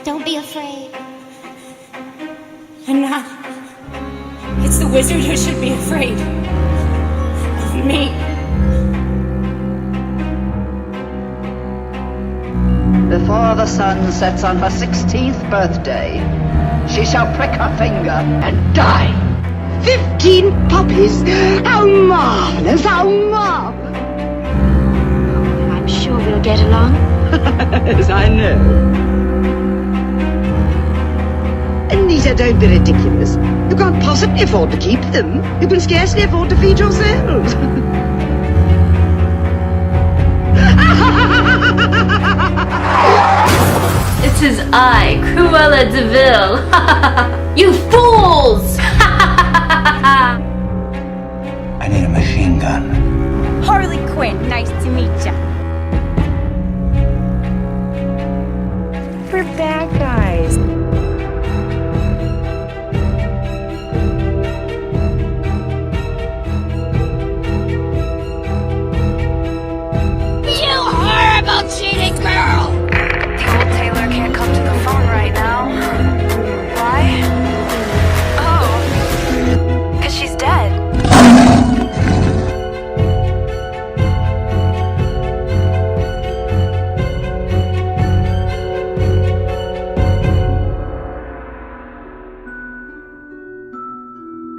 Don't be afraid. I'm not. It's the wizard who should be afraid of me. Before the sun sets on her 16th birthday, she shall prick her finger and die. 15 puppies! How marvelous! How marvelous! I'm sure we'll get along. Yes, I know. Anita, don't be ridiculous. You can't possibly afford to keep them. You can scarcely afford to feed yourselves. It is I, Cruella de Vil. You fools! I need a machine gun. Harley Quinn, nice to meet ya. We're bad guys. You horrible cheating girl! The old tailor can't come to the phone right now. Why? Oh, 'cause she's dead.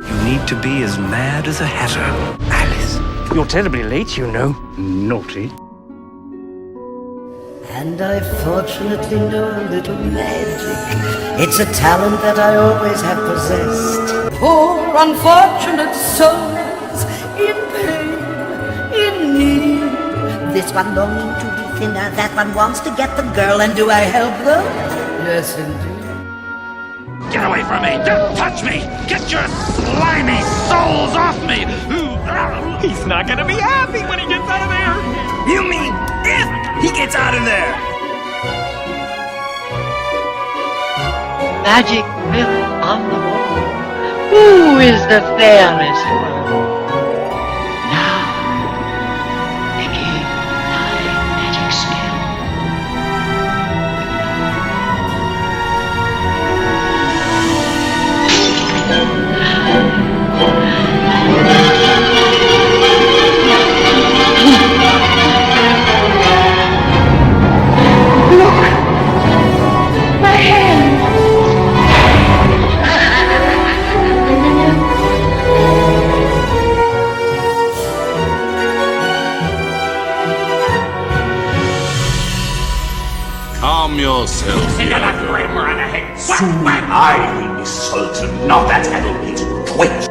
You need to be as mad as a hatter, Alice. You're terribly late, you know. Naughty. And I fortunately know a little magic. It's a talent that I always have possessed. Poor unfortunate souls in pain, in need. This one longing to be thinner, that one wants to get the girl, and do I help them? Yes, indeed. Get away from me! Don't touch me! Get your slimy souls off me! He's not gonna be happy when he gets out of there! You mean if he gets out of there? Magic mirror on the wall. Who is the fairest one? Now, begin thy magic spell. My hand! Calm yourself. Soon I will be sultan, not that addle-pated twitch.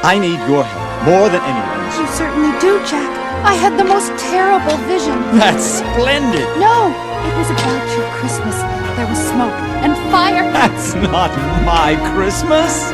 I need your help more than anyone's. You certainly do, Jack. I had the most terrible vision. That's splendid. No, it was about your Christmas. There was smoke and fire. That's not my Christmas.